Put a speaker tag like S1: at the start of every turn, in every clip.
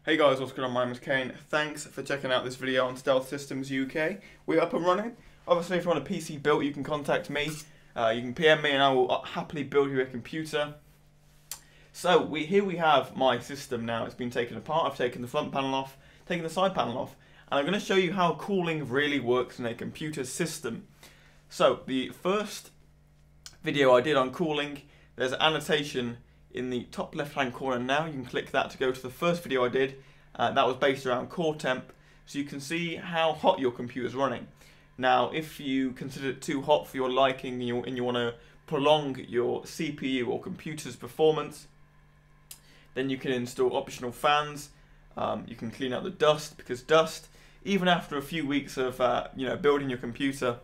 S1: Hey guys, what's going on? My name is Kane. Thanks for checking out this video on Stealth Systems UK. We're up and running. Obviously, if you want a PC built, you can contact me. You can PM me and I will happily build you a computer. So, here we have my system now. It's been taken apart. I've taken the front panel off, taken the side panel off. And I'm going to show you how cooling really works in a computer system. So, the first video I did on cooling, there's an annotation in the top left hand corner now. You can click that to go to the first video I did. That was based around core temp, so you can see how hot your computer's running. Now if you consider it too hot for your liking and you want to prolong your CPU or computer's performance, then you can install optional fans. You can clean out the dust, because dust, even after a few weeks of building your computer,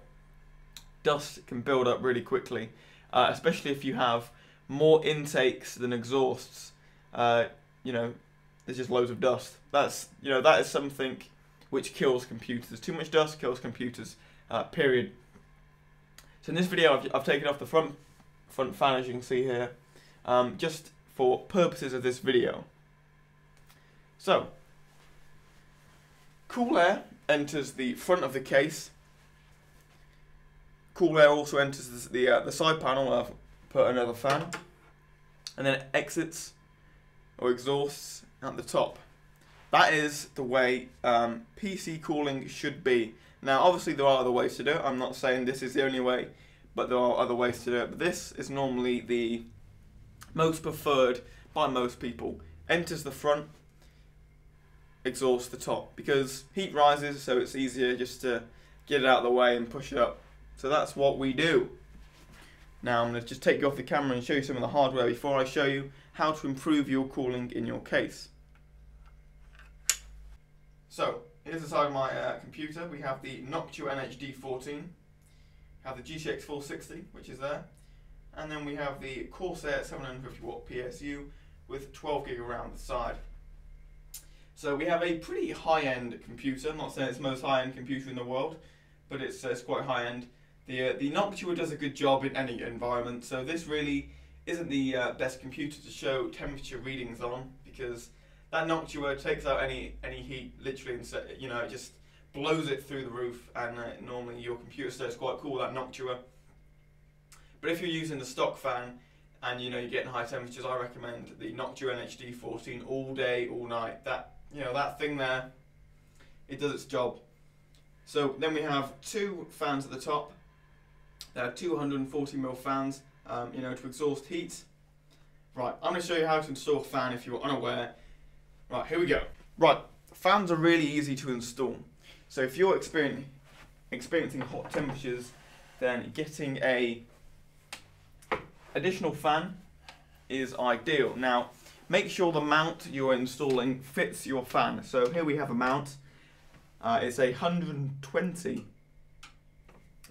S1: dust can build up really quickly, especially if you have more intakes than exhausts. There's just loads of dust. That is something which kills computers. Too much dust kills computers, period. So in this video I've taken off the front fan, as you can see here, just for purposes of this video. So, cool air enters the front of the case. Cool air also enters the side panel. I've put another fan, and then it exits or exhausts at the top. That is the way PC cooling should be. Now obviously there are other ways to do it. I'm not saying this is the only way, but there are other ways to do it. But this is normally the most preferred by most people. Enters the front, exhausts the top, because heat rises, so it's easier just to get it out of the way and push it up. So that's what we do. Now I'm going to just take you off the camera and show you some of the hardware before I show you how to improve your cooling in your case. So, here's the side of my computer. We have the Noctua NHD14, we have the GTX 460, which is there, and then we have the Corsair 750 watt PSU with 12 gig around the side. So we have a pretty high-end computer. I'm not saying it's the most high-end computer in the world, but it's quite high-end. The Noctua does a good job in any environment, so this really isn't the best computer to show temperature readings on, because that Noctua takes out any heat literally, and it just blows it through the roof, and normally your computer stays quite cool, that Noctua. But if you're using the stock fan and you're getting high temperatures, I recommend the Noctua NHD14 all day, all night. That thing there, it does its job. So then we have two fans at the top. There are 240mm fans, to exhaust heat. Right, I'm going to show you how to install a fan if you're unaware. Right, here we go. Right, fans are really easy to install. So if you're experiencing hot temperatures, then getting a additional fan is ideal. Now, make sure the mount you're installing fits your fan. So here we have a mount. It's a 120,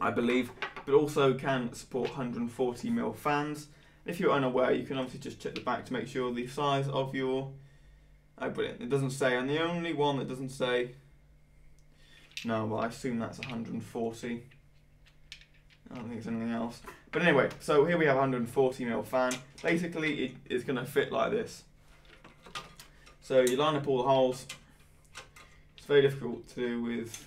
S1: I believe, but also can support 140mm fans. If you're unaware, you can obviously just check the back to make sure the size of your... Oh, brilliant. It doesn't say, and the only one that doesn't say... No, well, I assume that's 140. I don't think it's anything else. But anyway, so here we have a 140mm fan. Basically, it's going to fit like this. So you line up all the holes. It's very difficult to do with...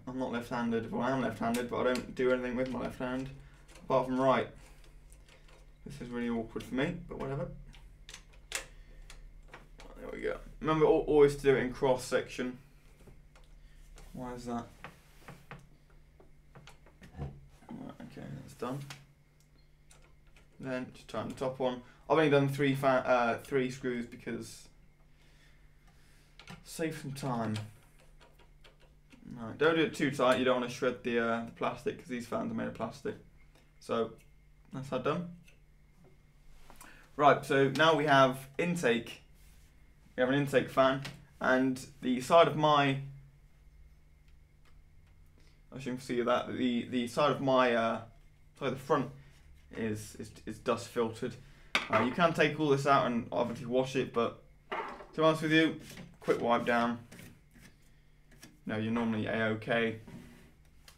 S1: I'm not left-handed. Well, I am left-handed, but I don't do anything with my left hand, apart from right. This is really awkward for me, but whatever. There we go. Remember always to do it in cross-section. Why is that? Right, okay, that's done. Then just tighten the top one. I've only done three screws because save some time. Right, don't do it too tight. You don't want to shred the plastic, because these fans are made of plastic. So that's that done. Right, so now we have intake. We have an intake fan, and the side of my... As you can see that the side of my the front is dust filtered. You can take all this out and obviously wash it, but to be honest with you, quick wipe down. No, you're normally a-okay.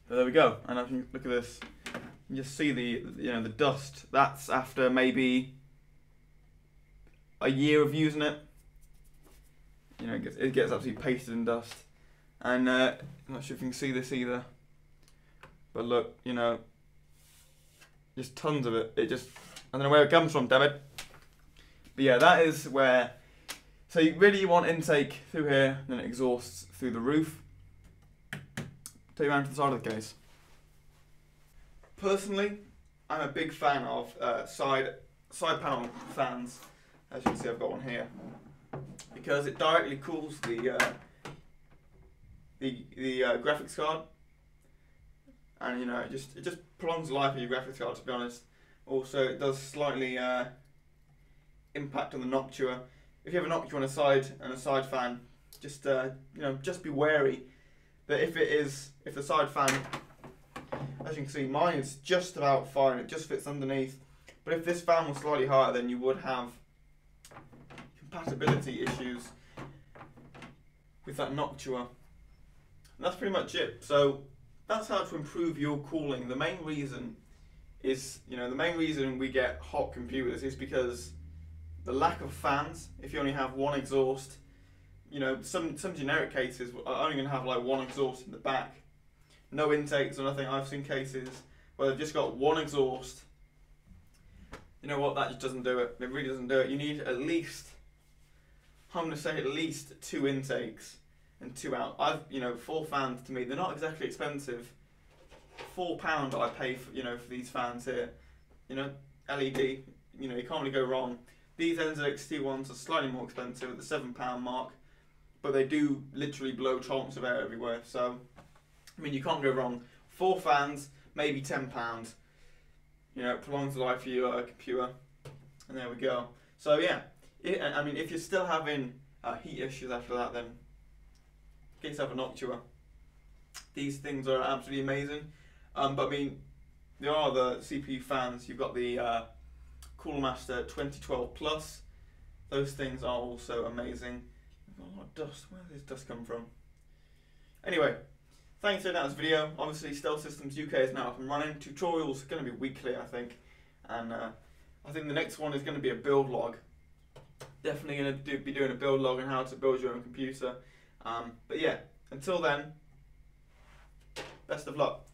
S1: So there we go. And if you look at this, you just see the dust. That's after maybe a year of using it. You know, it gets absolutely pasted in dust. And I'm not sure if you can see this either, but look, you know, just tons of it. It just, I don't know where it comes from, damn it. But yeah, that is where, so you really want intake through here, then it exhausts through the roof. Take you around to the side of the case. Personally, I'm a big fan of side panel fans. As you can see, I've got one here, because it directly cools the graphics card, and you know, it just prolongs the life of your graphics card, to be honest. Also, it does slightly impact on the Noctua. If you have a Noctua on a side fan, just you know, just be wary that if the side fan, as you can see, mine is just about fine, it just fits underneath. But if this fan was slightly higher, then you would have compatibility issues with that Noctua. And that's pretty much it. So that's how to improve your cooling. The main reason is, you know, the main reason we get hot computers is because the lack of fans. If you only have one exhaust, you know, some generic cases are only going to have like one exhaust in the back, no intakes or nothing. I've seen cases where they've just got one exhaust. You know what? That just doesn't do it. It really doesn't do it. You need at least, I'm going to say, at least 2 intakes and 2 out. You know, 4 fans, to me, they're not exactly expensive. £4 I pay for, you know, for these fans here. You know, LED. You know, you can't really go wrong. These NZXT ones are slightly more expensive at the £7 mark, but they do literally blow chunks of air everywhere. So, I mean, you can't go wrong. 4 fans, maybe £10. You know, it prolongs the life of your computer, and there we go. So yeah, I mean, if you're still having heat issues after that, then get yourself a Noctua. These things are absolutely amazing. But I mean, there are the CPU fans. You've got the Cooler Master 2012 Plus. Those things are also amazing. We've got a lot of dust. Where does this dust come from? Anyway, thanks for checking out this video. Obviously, Stealth Systems UK is now up and running. Tutorials are going to be weekly, I think. And I think the next one is going to be a build log. Definitely going to be doing a build log on how to build your own computer. But yeah, until then, best of luck.